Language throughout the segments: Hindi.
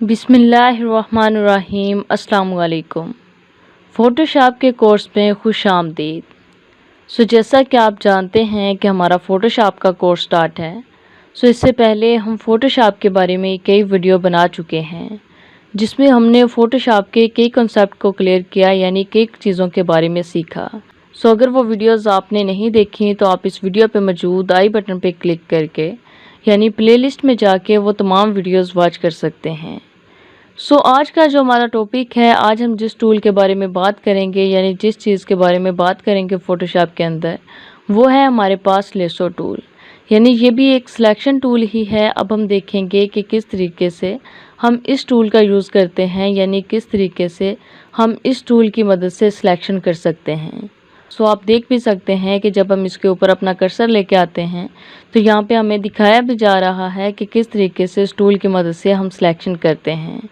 बिस्मिल्लाहिर्रहमानिर्रहीम। अस्सलाम वालेकुम। फ़ोटोशॉप के कोर्स में खुश आमदीद। जैसा कि आप जानते हैं कि हमारा फ़ोटोशॉप का कोर्स स्टार्ट है। इससे पहले हम फ़ोटोशॉप के बारे में कई वीडियो बना चुके हैं, जिसमें हमने फ़ोटोशॉप के कई कॉन्सेप्ट को क्लियर किया, यानी कई चीज़ों के बारे में सीखा। अगर वो वीडियोज़ आपने नहीं देखी तो आप इस वीडियो पर मौजूद आई बटन पर क्लिक करके यानी प्लेलिस्ट में जाके वो तमाम वीडियोज़ वॉच कर सकते हैं। आज का जो हमारा टॉपिक है, आज हम जिस टूल के बारे में बात करेंगे, यानी जिस चीज़ के बारे में बात करेंगे फ़ोटोशॉप के अंदर, वो है हमारे पास लेसो टूल। यानी ये भी एक सिलेक्शन टूल ही है। अब हम देखेंगे कि किस तरीके से हम इस टूल का यूज़ करते हैं, यानी किस तरीके से हम इस टूल की मदद से सिलेक्शन कर सकते हैं। आप देख भी सकते हैं कि जब हम इसके ऊपर अपना कर्सर लेके आते हैं तो यहाँ पे हमें दिखाया भी जा रहा है कि किस तरीके से इस टूल की मदद से हम सिलेक्शन करते हैं।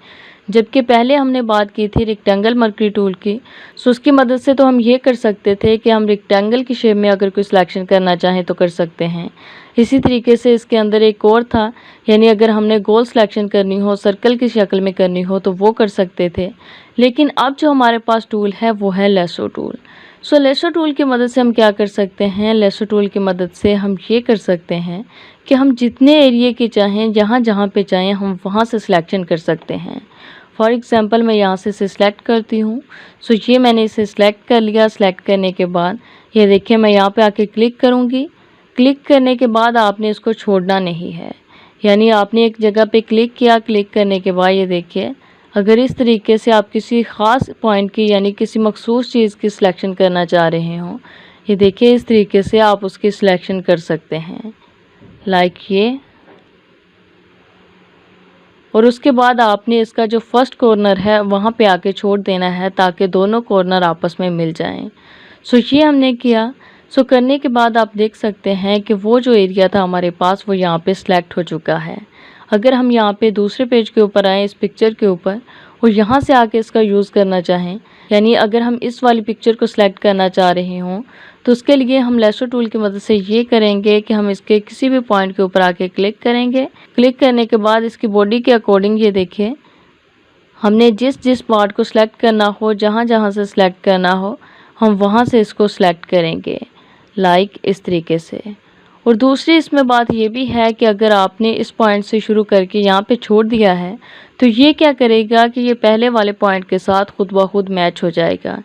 जबकि पहले हमने बात की थी रेक्टेंगल मर्करी टूल की। उसकी मदद से तो हम ये कर सकते थे कि हम रेक्टेंगल की शेप में अगर कोई सिलेक्शन करना चाहें तो कर सकते हैं। इसी तरीके से इसके अंदर एक और था, यानी अगर हमने गोल सिलेक्शन करनी हो, सर्कल की शक्ल में करनी हो तो वो कर सकते थे। लेकिन अब जो हमारे पास टूल है वो है लेसो टूल। लेसो टूल की मदद से हम क्या कर सकते हैं? लेसो टूल की मदद से हम ये कर सकते हैं कि हम जितने एरिया के चाहें, जहाँ पे चाहें, हम वहाँ से सिलेक्शन कर सकते हैं। फॉर एग्ज़ाम्पल मैं यहाँ से सिलेक्ट करती हूँ। ये मैंने इसे सिलेक्ट कर लिया। सिलेक्ट करने के बाद ये देखिए मैं यहाँ पे आके क्लिक करूँगी। क्लिक करने के बाद आपने इसको छोड़ना नहीं है, यानी आपने एक जगह पे क्लिक किया। क्लिक करने के बाद ये देखिए, अगर इस तरीके से आप किसी ख़ास पॉइंट की यानी किसी मखसूस चीज़ की सिलेक्शन करना चाह रहे हो, ये देखिए इस तरीके से आप उसकी सिलेक्शन कर सकते हैं, लाइक ये। और उसके बाद आपने इसका जो फर्स्ट कॉर्नर है वहाँ पे आके छोड़ देना है ताकि दोनों कॉर्नर आपस में मिल जाएं। ये हमने किया। करने के बाद आप देख सकते हैं कि वो जो एरिया था हमारे पास वो यहाँ पे सिलेक्ट हो चुका है। अगर हम यहाँ पे दूसरे पेज के ऊपर आएँ, इस पिक्चर के ऊपर, और यहाँ से आके इसका यूज़ करना चाहें, यानी अगर हम इस वाली पिक्चर को सिलेक्ट करना चाह रहे हों तो उसके लिए हम लेसो टूल की मदद से ये करेंगे कि हम इसके किसी भी पॉइंट के ऊपर आके क्लिक करेंगे। क्लिक करने के बाद इसकी बॉडी के अकॉर्डिंग ये देखिए हमने जिस जिस पार्ट को सिलेक्ट करना हो, जहाँ जहाँ से सिलेक्ट करना हो, हम वहाँ से इसको सिलेक्ट करेंगे, लाइक इस तरीके से। और दूसरी इसमें बात ये भी है कि अगर आपने इस पॉइंट से शुरू करके यहाँ पे छोड़ दिया है तो ये क्या करेगा कि ये पहले वाले पॉइंट के साथ खुद ब खुद मैच हो जाएगा।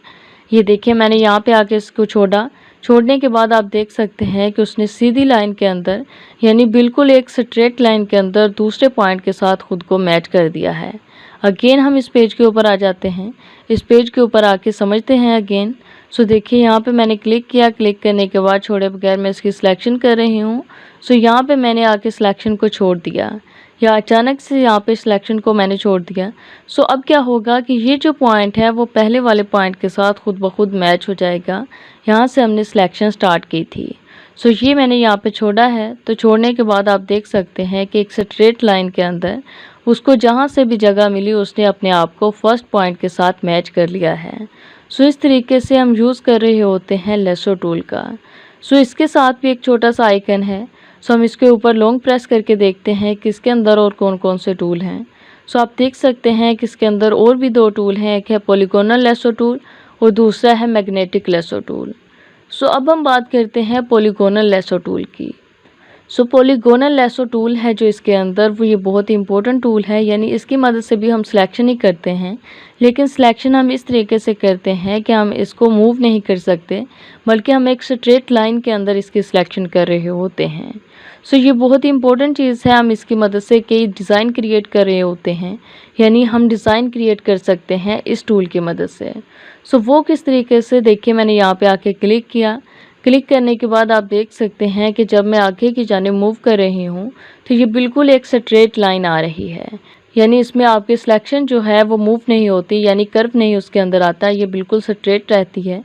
ये देखिए मैंने यहाँ पे आके इसको छोड़ा। छोड़ने के बाद आप देख सकते हैं कि उसने सीधी लाइन के अंदर, यानी बिल्कुल एक स्ट्रेट लाइन के अंदर दूसरे पॉइंट के साथ खुद को मैच कर दिया है। अगेन हम इस पेज के ऊपर आ जाते हैं। इस पेज के ऊपर आके समझते हैं अगेन। देखिए यहाँ पे मैंने क्लिक किया। क्लिक करने के बाद छोड़े बगैर मैं इसकी सिलेक्शन कर रही हूँ। यहाँ पे मैंने आके सिलेक्शन को छोड़ दिया, या अचानक से यहाँ पे सिलेक्शन को मैंने छोड़ दिया। अब क्या होगा कि ये जो पॉइंट है वो पहले वाले पॉइंट के साथ खुद ब खुद मैच हो जाएगा। यहाँ से हमने सिलेक्शन स्टार्ट की थी। ये मैंने यहाँ पे छोड़ा है। तो छोड़ने के बाद आप देख सकते हैं कि एक स्ट्रेट लाइन के अंदर उसको जहाँ से भी जगह मिली उसने अपने आप को फर्स्ट पॉइंट के साथ मैच कर लिया है। इस तरीके से हम यूज़ कर रहे होते हैं लेसो टूल का। इसके साथ भी एक छोटा सा आइकन है। हम इसके ऊपर लॉन्ग प्रेस करके देखते हैं कि इसके अंदर और कौन कौन से टूल हैं। आप देख सकते हैं कि इसके अंदर और भी दो टूल हैं। एक है पॉलीगोनल लेसो टूल और दूसरा है मैग्नेटिक लेसो टूल। अब हम बात करते हैं पॉलीगोनल लेसो टूल की। पॉलीगोनल लेसो टूल है जो इसके अंदर, वो ये बहुत ही इंपॉर्टेंट टूल है। यानी इसकी मदद से भी हम सिलेक्शन ही करते हैं, लेकिन सिलेक्शन हम इस तरीके से करते हैं कि हम इसको मूव नहीं कर सकते, बल्कि हम एक स्ट्रेट लाइन के अंदर इसकी सिलेक्शन कर रहे होते हैं। ये बहुत ही इंपॉर्टेंट चीज़ है। हम इसकी मदद से कई डिज़ाइन क्रिएट कर रहे होते हैं, यानी हम डिज़ाइन क्रिएट कर सकते हैं इस टूल की मदद से। वो किस तरीके से, देखिए मैंने यहाँ पे आके क्लिक किया। क्लिक करने के बाद आप देख सकते हैं कि जब मैं आगे की जानिब मूव कर रही हूँ तो ये बिल्कुल एक स्ट्रेट लाइन आ रही है, यानी इसमें आपकी सिलेक्शन जो है वो मूव नहीं होती, यानी कर्व नहीं उसके अंदर आता, ये बिल्कुल स्ट्रेट रहती है।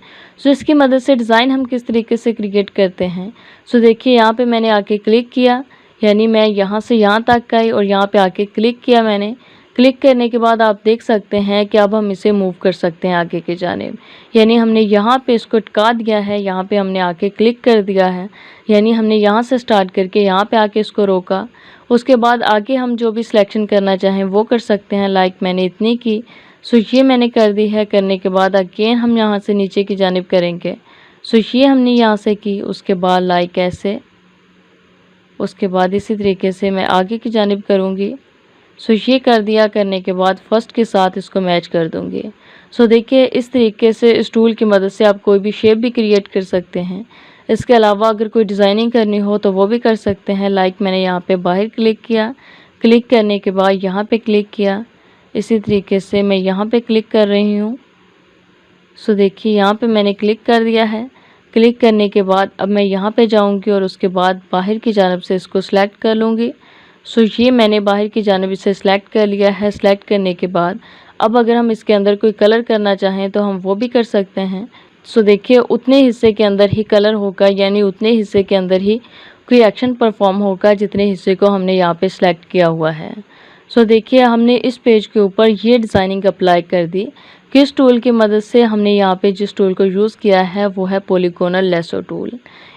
इसकी मदद से डिज़ाइन हम किस तरीके से क्रिएट करते हैं। देखिए यहाँ पे मैंने आके क्लिक किया, यानी मैं यहाँ से यहाँ तक आई और यहाँ पे आके क्लिक किया मैंने। क्लिक करने के बाद आप देख सकते हैं कि अब हम इसे मूव कर सकते हैं आगे की जानिब। यानी हमने यहाँ पे इसको अटका दिया है, यहाँ पे हमने आके क्लिक कर दिया है, यानी हमने यहाँ से स्टार्ट करके यहाँ पे आके इसको रोका। उसके बाद आगे हम जो भी सिलेक्शन करना चाहें वो कर सकते हैं। लाइक मैंने इतनी की, सो ये मैंने कर दी है। करने के बाद अगेन हम यहाँ से नीचे की जानिब करेंगे। सो ये हमने यहाँ से की, उसके बाद लाइक ऐसे, उसके बाद इसी तरीके से मैं आगे की जानिब करूँगी। सो ये कर दिया। करने के बाद फर्स्ट के साथ इसको मैच कर दूँगी। सो देखिए इस तरीके से इस टूल की मदद से आप कोई भी शेप भी क्रिएट कर सकते हैं। इसके अलावा अगर कोई डिज़ाइनिंग करनी हो तो वो भी कर सकते हैं। लाइक मैंने यहाँ पे बाहर क्लिक किया, क्लिक करने के बाद यहाँ पे क्लिक किया, इसी तरीके से मैं यहाँ पे क्लिक कर रही हूँ। सो देखिए यहाँ पे मैंने क्लिक कर दिया है। क्लिक करने के बाद अब मैं यहाँ पे जाऊँगी और उसके बाद बाहर की जानिब से इसको सिलेक्ट कर लूँगी। सो ये मैंने बाहर की जानिब इसे सिलेक्ट कर लिया है। सिलेक्ट करने के बाद अब अगर हम इसके अंदर कोई कलर करना चाहें तो हम वो भी कर सकते हैं। सो देखिए उतने हिस्से के अंदर ही कलर होगा, यानी उतने हिस्से के अंदर ही कोई एक्शन परफॉर्म होगा जितने हिस्से को हमने यहाँ पे सिलेक्ट किया हुआ है। सो देखिए हमने इस पेज के ऊपर ये डिज़ाइनिंग अप्लाई कर दी। किस टूल की मदद से? हमने यहाँ पे जिस टूल को यूज़ किया है वो है पॉलीगोनल लेसो टूल।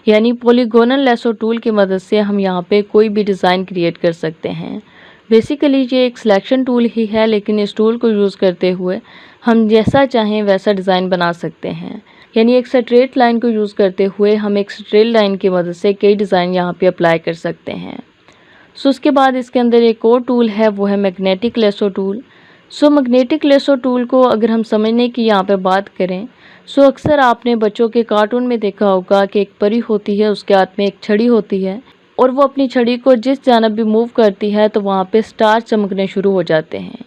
यानी पॉलीगोनल लेसो टूल की मदद से हम यहाँ पे कोई भी डिज़ाइन क्रिएट कर सकते हैं। बेसिकली ये एक सिलेक्शन टूल ही है, लेकिन इस टूल को यूज़ करते हुए हम जैसा चाहें वैसा डिज़ाइन बना सकते हैं। यानी एक स्ट्रेट लाइन को यूज़ करते हुए हम एक स्ट्रेट लाइन की मदद से कई डिज़ाइन यहाँ पे अप्लाई कर सकते हैं। सो उसके बाद इसके अंदर एक और टूल है, वो है magnetic lasso tool. So magnetic lasso tool को अगर हम समझने की यहाँ पे बात करें, सो अक्सर आपने बच्चों के कार्टून में देखा होगा कि एक परी होती है, उसके हाथ में एक छड़ी होती है और वो अपनी छड़ी को जिस जानब भी मूव करती है तो वहाँ पे स्टार चमकने शुरू हो जाते हैं।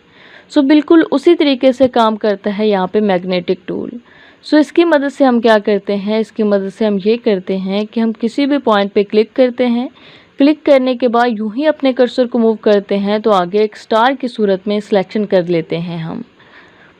सो बिल्कुल उसी तरीके से काम करता है यहाँ पे मैग्नेटिक टूल। सो इसकी मदद से हम क्या करते हैं, इसकी मदद से हम ये करते हैं कि हम किसी भी पॉइंट पे क्लिक करते हैं। क्लिक करने के बाद यूं ही अपने कर्सर को मूव करते हैं तो आगे एक स्टार की सूरत में सिलेक्शन कर लेते हैं हम।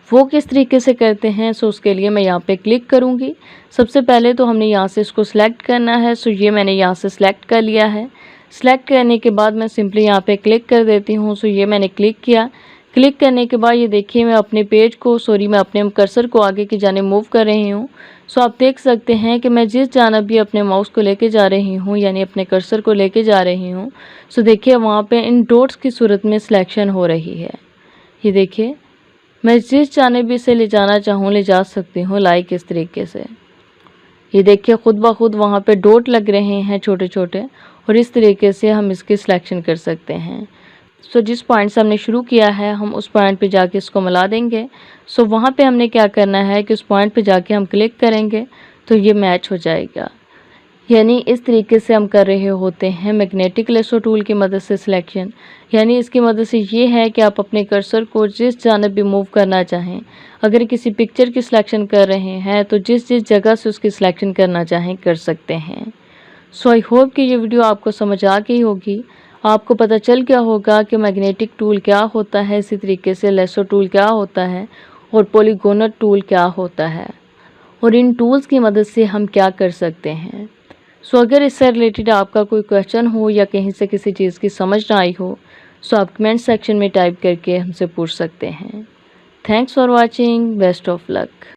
वो किस तरीके से करते हैं, सो उसके लिए मैं यहाँ पे क्लिक करूँगी। सबसे पहले तो हमने यहाँ से इसको सिलेक्ट करना है। सो ये मैंने यहाँ से सिलेक्ट कर लिया है। सिलेक्ट करने के बाद मैं सिंपली यहाँ पे क्लिक कर देती हूँ। सो ये मैंने क्लिक किया। क्लिक करने के बाद ये देखिए मैं अपने पेज को मैं अपने कर्सर को आगे की जानिब मूव कर रही हूँ। सो आप देख सकते हैं कि मैं जिस जानब भी अपने माउस को लेके जा रही हूँ, यानी अपने कर्सर को लेके जा रही हूँ, सो देखिए वहाँ पे इन डॉट्स की सूरत में सिलेक्शन हो रही है। ये देखिए मैं जिस जानब भी इसे ले जाना चाहूँ ले जा सकती हूँ, लाइक इस तरीके से। ये देखिए खुद ब खुद वहाँ पे डॉट लग रहे हैं छोटे छोटे, और इस तरीके से हम इसकी सिलेक्शन कर सकते हैं। सो जिस पॉइंट से हमने शुरू किया है हम उस पॉइंट पे जाके इसको मिला देंगे। सो वहाँ पे हमने क्या करना है कि उस पॉइंट पे जाके हम क्लिक करेंगे तो ये मैच हो जाएगा। यानी इस तरीके से हम कर रहे होते हैं मैग्नेटिक लेसो टूल की मदद से सिलेक्शन। यानी इसकी मदद से ये है कि आप अपने कर्सर को जिस जानब भी मूव करना चाहें, अगर किसी पिक्चर की सिलेक्शन कर रहे हैं तो जिस जिस जगह से उसकी सिलेक्शन करना चाहें कर सकते हैं। सो आई होप कि ये वीडियो आपको समझ आ गई होगी, आपको पता चल गया होगा कि मैग्नेटिक टूल क्या होता है, इसी तरीके से लेसो टूल क्या होता है और पॉलीगोनल टूल क्या होता है, और इन टूल्स की मदद से हम क्या कर सकते हैं। सो अगर इससे रिलेटेड आपका कोई क्वेश्चन हो या कहीं से किसी चीज़ की समझ ना आई हो, सो आप कमेंट सेक्शन में टाइप करके हमसे पूछ सकते हैं। Thanks for watching, best of luck.